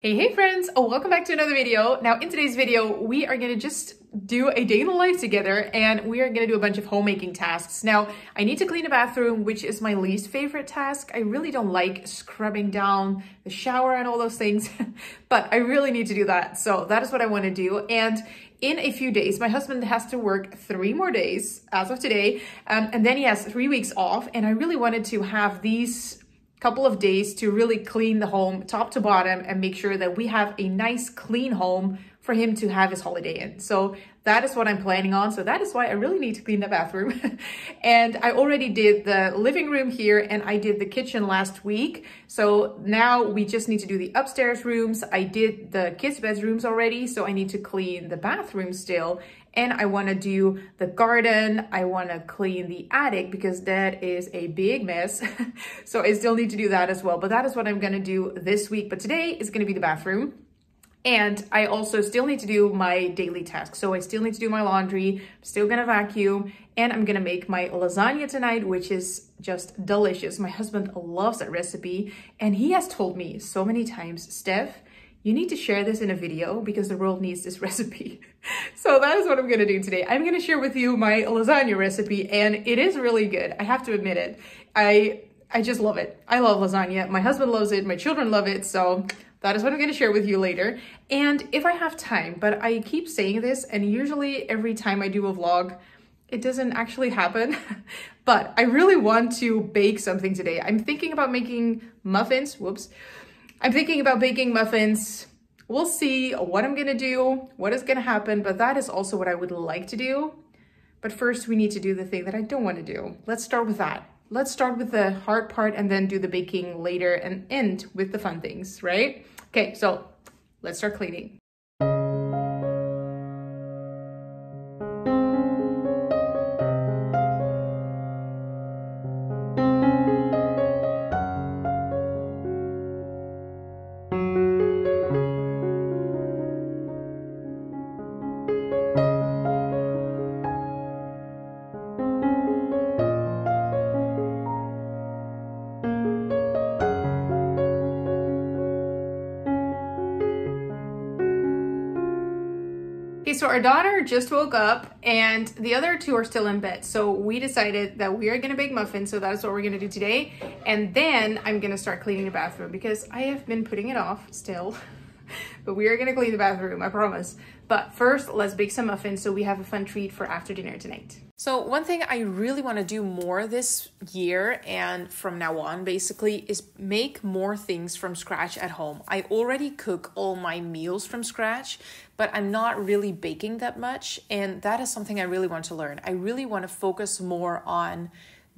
Hey friends, welcome back to another video. Now in today's video, we are gonna just do a day in the life together and we are gonna do a bunch of homemaking tasks. Now, I need to clean the bathroom, which is my least favorite task. I really don't like scrubbing down the shower and all those things, but I really need to do that. So that is what I wanna do. And in a few days, my husband has to work 3 more days as of today, and then he has 3 weeks off. And I really wanted to have these couple of days to really clean the home top to bottom and make sure that we have a nice clean home for him to have his holiday in. So that is what I'm planning on. So that is why I really need to clean the bathroom. And I already did the living room here and I did the kitchen last week. So now we just need to do the upstairs rooms. I did the kids' bedrooms already, so I need to clean the bathroom still. And I want to do the garden. I want to clean the attic because that is a big mess. So I still need to do that as well. But that is what I'm going to do this week. But today is going to be the bathroom. And I also still need to do my daily tasks. So I still need to do my laundry, I'm still gonna vacuum, and I'm gonna make my lasagna tonight, which is just delicious. My husband loves that recipe, and he has told me so many times, Steph, you need to share this in a video because the world needs this recipe. So that is what I'm gonna do today. I'm gonna share with you my lasagna recipe, and it is really good. I have to admit it. I just love it. I love lasagna. My husband loves it. My children love it. So that is what I'm going to share with you later. And if I have time, but I keep saying this, and usually every time I do a vlog, it doesn't actually happen. But I really want to bake something today. I'm thinking about making muffins. Whoops. I'm thinking about baking muffins. We'll see what I'm going to do, what is going to happen. But that is also what I would like to do. But first, we need to do the thing that I don't want to do. Let's start with that. Let's start with the hard part and then do the baking later and end with the fun things, right? Okay, so let's start cleaning. Okay, so our daughter just woke up and the other two are still in bed. So we decided that we are gonna bake muffins. So that's what we're gonna do today. And then I'm gonna start cleaning the bathroom because I have been putting it off still. But we are gonna clean the bathroom, I promise. But first, let's bake some muffins so we have a fun treat for after dinner tonight. So one thing I really want to do more this year and from now on basically is make more things from scratch at home. I already cook all my meals from scratch, but I'm not really baking that much. And that is something I really want to learn. I really want to focus more on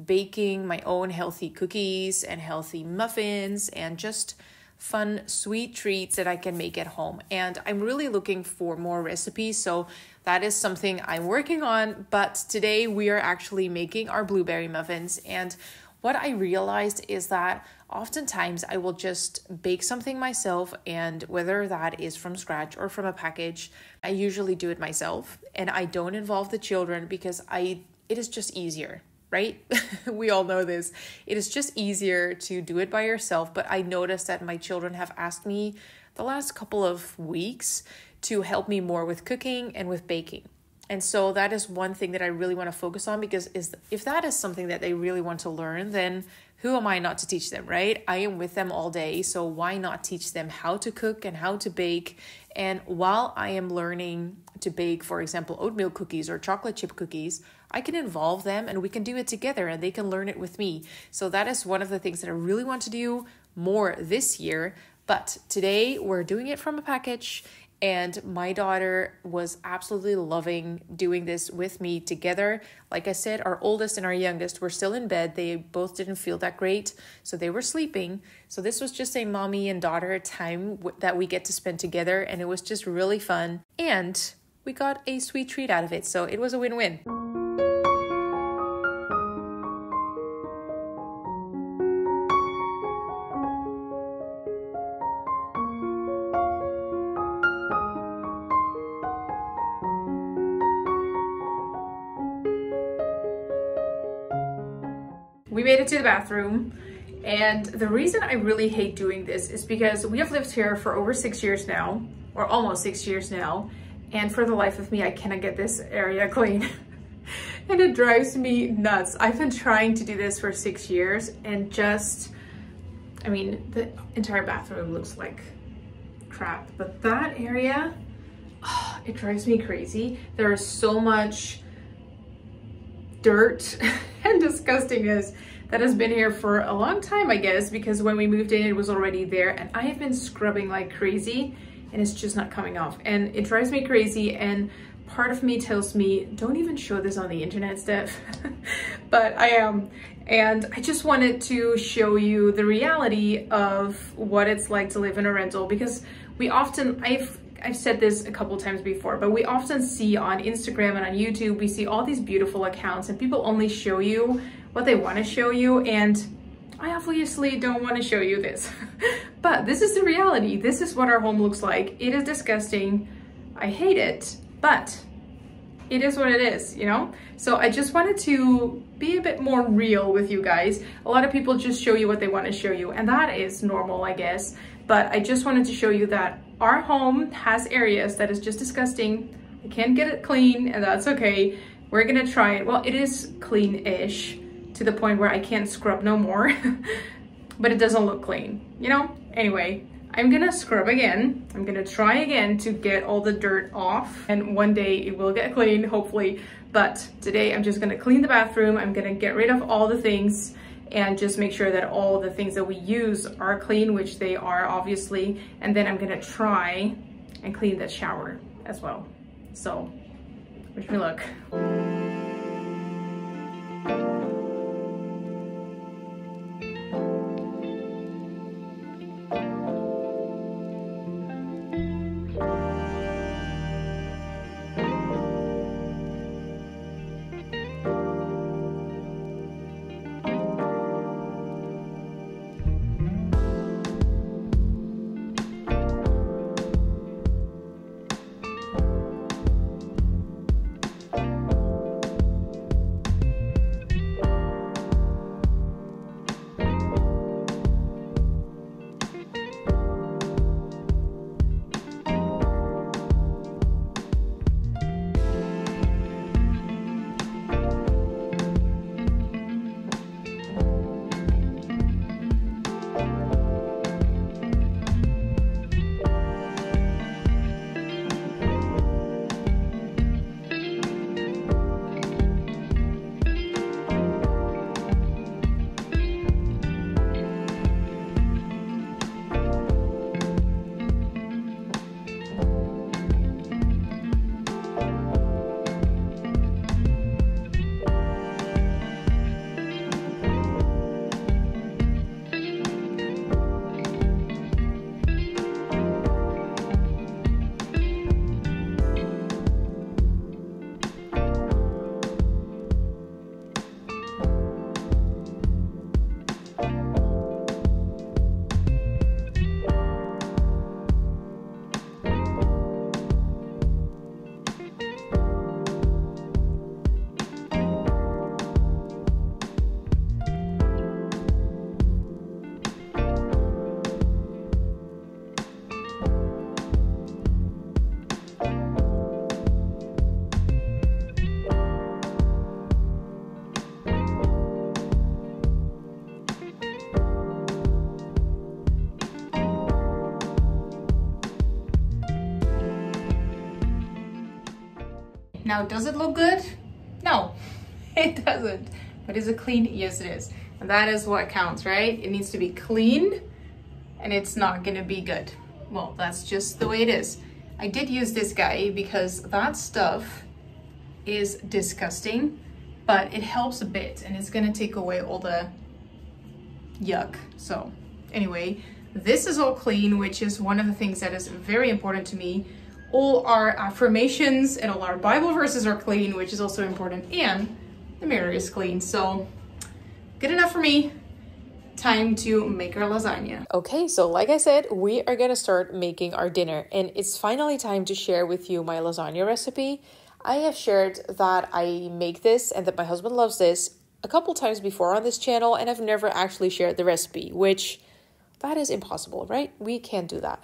baking my own healthy cookies and healthy muffins and just fun sweet treats that I can make at home. And I'm really looking for more recipes, so that is something I'm working on. But today we are actually making our blueberry muffins. And what I realized is that oftentimes I will just bake something myself, and whether that is from scratch or from a package, I usually do it myself and I don't involve the children because it is just easier. Right? We all know this. It is just easier to do it by yourself. But I noticed that my children have asked me the last couple of weeks to help me more with cooking and with baking. And so that is one thing that I really want to focus on because if that is something that they really want to learn, then who am I not to teach them, right? I am with them all day. So why not teach them how to cook and how to bake? And while I am learning to bake, for example, oatmeal cookies or chocolate chip cookies, I can involve them and we can do it together and they can learn it with me. So that is one of the things that I really want to do more this year. But today we're doing it from a package. And my daughter was absolutely loving doing this with me together. Like I said, our oldest and our youngest were still in bed. They both didn't feel that great, so they were sleeping. So this was just a mommy and daughter time that we get to spend together, and it was just really fun. And we got a sweet treat out of it, so it was a win-win. We made it to the bathroom And the reason I really hate doing this is because we have lived here for over 6 years now, or almost 6 years now. And for the life of me, I cannot get this area clean. And it drives me nuts. I've been trying to do this for 6 years and just, I mean, the entire bathroom looks like crap. But that area, oh, it drives me crazy. There is so much dirt and disgustingness that has been here for a long time, I guess, because when we moved in, it was already there. And I have been scrubbing like crazy and it's just not coming off. And it drives me crazy. And part of me tells me, don't even show this on the internet, Steph. But I am. And I just wanted to show you the reality of what it's like to live in a rental, because we often, I've said this a couple times before, but we often see on Instagram and on YouTube, we see all these beautiful accounts and people only show you what they want to show you. And I obviously don't want to show you this, but this is the reality. This is what our home looks like. It is disgusting. I hate it, but it is what it is, you know? So I just wanted to be a bit more real with you guys. A lot of people just show you what they want to show you, and that is normal, I guess. But I just wanted to show you that our home has areas that is just disgusting. I can't get it clean, and that's okay. We're gonna try it. Well, it is clean-ish to the point where I can't scrub no more, but it doesn't look clean, you know? Anyway, I'm gonna scrub again. I'm gonna try again to get all the dirt off, and one day it will get clean, hopefully. But today I'm just gonna clean the bathroom. I'm gonna get rid of all the things and just make sure that all the things that we use are clean, which they are obviously. And then I'm gonna try and clean the shower as well. So wish me luck. Now, does it look good? No, it doesn't. But is it clean? Yes, it is. And that is what counts, right? It needs to be clean and it's not gonna be good. Well, that's just the way it is. I did use this guy because that stuff is disgusting, but it helps a bit and it's gonna take away all the yuck. So anyway, this is all clean, which is one of the things that is very important to me. All our affirmations and all our Bible verses are clean, which is also important, and the mirror is clean. So good enough for me. Time to make our lasagna. Okay, so like I said, we are gonna start making our dinner, and it's finally time to share with you my lasagna recipe. I have shared that I make this and that my husband loves this a couple times before on this channel, and I've never actually shared the recipe, which that is impossible, right? We can't do that.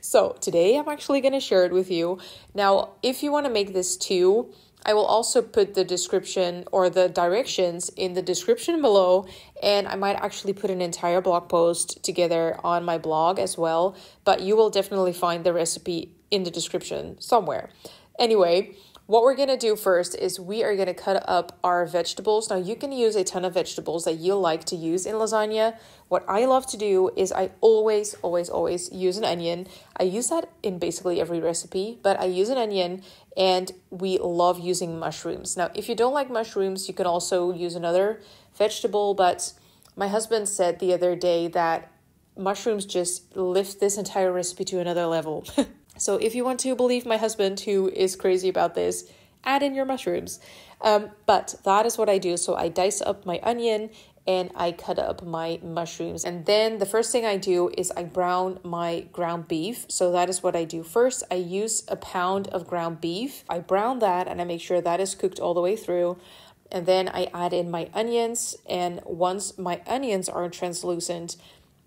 So today I'm actually going to share it with you. Now, if you want to make this too, I will also put the description or the directions in the description below, and I might actually put an entire blog post together on my blog as well, but you will definitely find the recipe in the description somewhere. Anyway, what we're going to do first is we are going to cut up our vegetables. Now, you can use a ton of vegetables that you like to use in lasagna. What I love to do is I always use an onion. I use that in basically every recipe, but I use an onion, and we love using mushrooms. Now, if you don't like mushrooms, you can also use another vegetable, but my husband said the other day that mushrooms just lift this entire recipe to another level. So if you want to believe my husband, who is crazy about this, add in your mushrooms. But that is what I do. So I dice up my onion and I cut up my mushrooms. And then the first thing I do is I brown my ground beef. So that is what I do first. I use a pound of ground beef. I brown that and I make sure that is cooked all the way through. And then I add in my onions. And once my onions are translucent,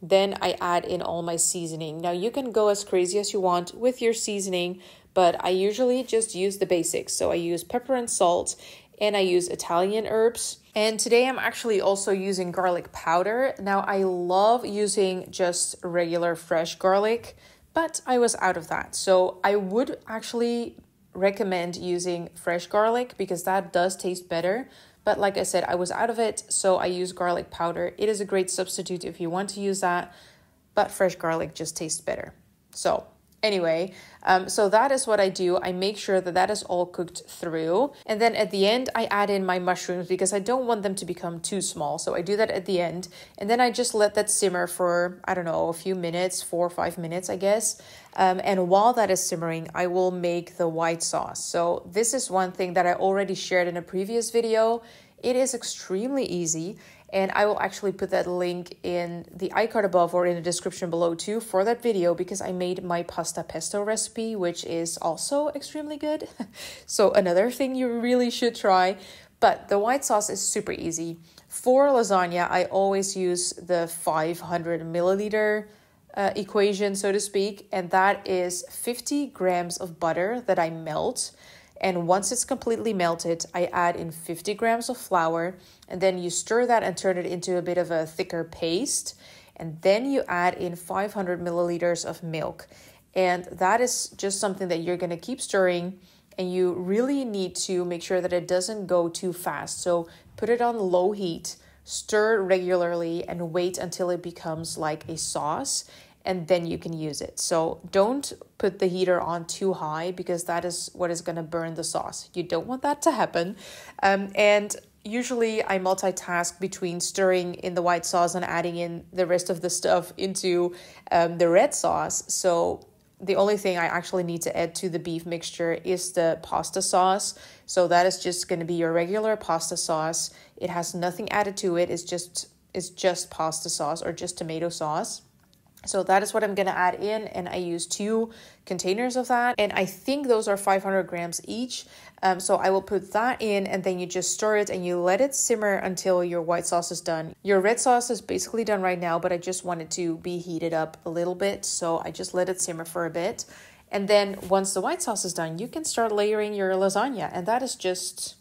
then I add in all my seasoning. Now you can go as crazy as you want with your seasoning, but I usually just use the basics. So I use pepper and salt, and I use Italian herbs. And today I'm actually also using garlic powder. Now I love using just regular fresh garlic, but I was out of that. So I would actually recommend using fresh garlic because that does taste better. But like I said, I was out of it, so I use garlic powder. It is a great substitute if you want to use that, but fresh garlic just tastes better. So anyway, so that is what I do. I make sure that that is all cooked through. And then at the end, I add in my mushrooms because I don't want them to become too small. So I do that at the end. And then I just let that simmer for, I don't know, a few minutes, 4 or 5 minutes, I guess. And while that is simmering, I will make the white sauce. So this is one thing that I already shared in a previous video. It is extremely easy. And I will actually put that link in the iCard above or in the description below too for that video because I made my pasta pesto recipe, which is also extremely good. So another thing you really should try. But the white sauce is super easy. For lasagna, I always use the 500 milliliter equation, so to speak. And that is 50 grams of butter that I melt. And once it's completely melted, I add in 50 grams of flour, and then you stir that and turn it into a bit of a thicker paste. And then you add in 500 milliliters of milk. And that is just something that you're going to keep stirring, and you really need to make sure that it doesn't go too fast. So put it on low heat, stir regularly, and wait until it becomes like a sauce. And then you can use it. So don't put the heater on too high because that is what is going to burn the sauce. You don't want that to happen. And usually I multitask between stirring in the white sauce and adding in the rest of the stuff into the red sauce. So the only thing I actually need to add to the beef mixture is the pasta sauce. So that is just going to be your regular pasta sauce. It has nothing added to it. It's just pasta sauce or just tomato sauce. So that is what I'm going to add in, and I use 2 containers of that, and I think those are 500 grams each. So I will put that in, and then you just stir it and you let it simmer until your white sauce is done. Your red sauce is basically done right now, but I just want it to be heated up a little bit, so I just let it simmer for a bit. And then once the white sauce is done, you can start layering your lasagna, and that is just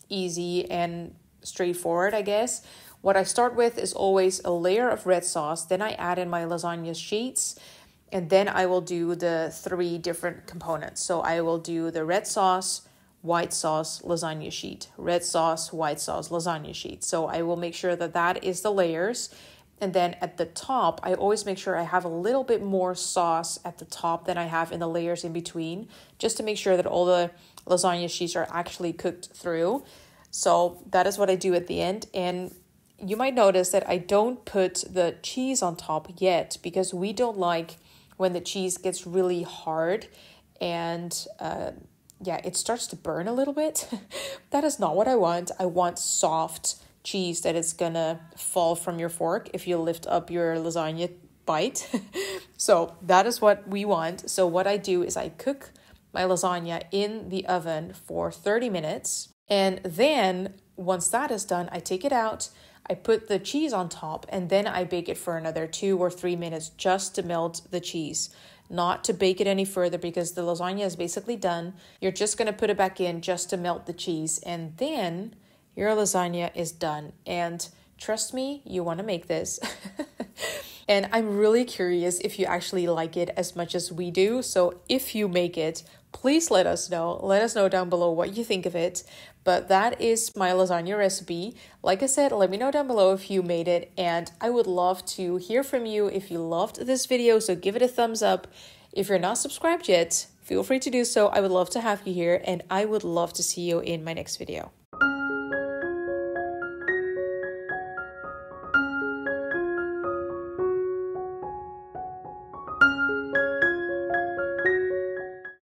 easy and straightforward, I guess. What I start with is always a layer of red sauce. Then I add in my lasagna sheets. And then I will do the 3 different components. So I will do the red sauce, white sauce, lasagna sheet. Red sauce, white sauce, lasagna sheet. So I will make sure that that is the layers. And then at the top, I always make sure I have a little bit more sauce at the top than I have in the layers in between. Just to make sure that all the lasagna sheets are actually cooked through. So that is what I do at the end. And you might notice that I don't put the cheese on top yet because we don't like when the cheese gets really hard and it starts to burn a little bit. That is not what I want. I want soft cheese that is gonna fall from your fork if you lift up your lasagna bite. So that is what we want. So what I do is I cook my lasagna in the oven for 30 minutes. And then once that is done, I take it out, I put the cheese on top, and then I bake it for another 2 or 3 minutes just to melt the cheese. Not to bake it any further because the lasagna is basically done. You're just going to put it back in just to melt the cheese, and then your lasagna is done. And trust me, you want to make this. And I'm really curious if you actually like it as much as we do. So if you make it, please let us know. Let us know down below what you think of it. But that is my lasagna recipe. Like I said, let me know down below if you made it. And I would love to hear from you if you loved this video. So give it a thumbs up. If you're not subscribed yet, feel free to do so. I would love to have you here. And I would love to see you in my next video.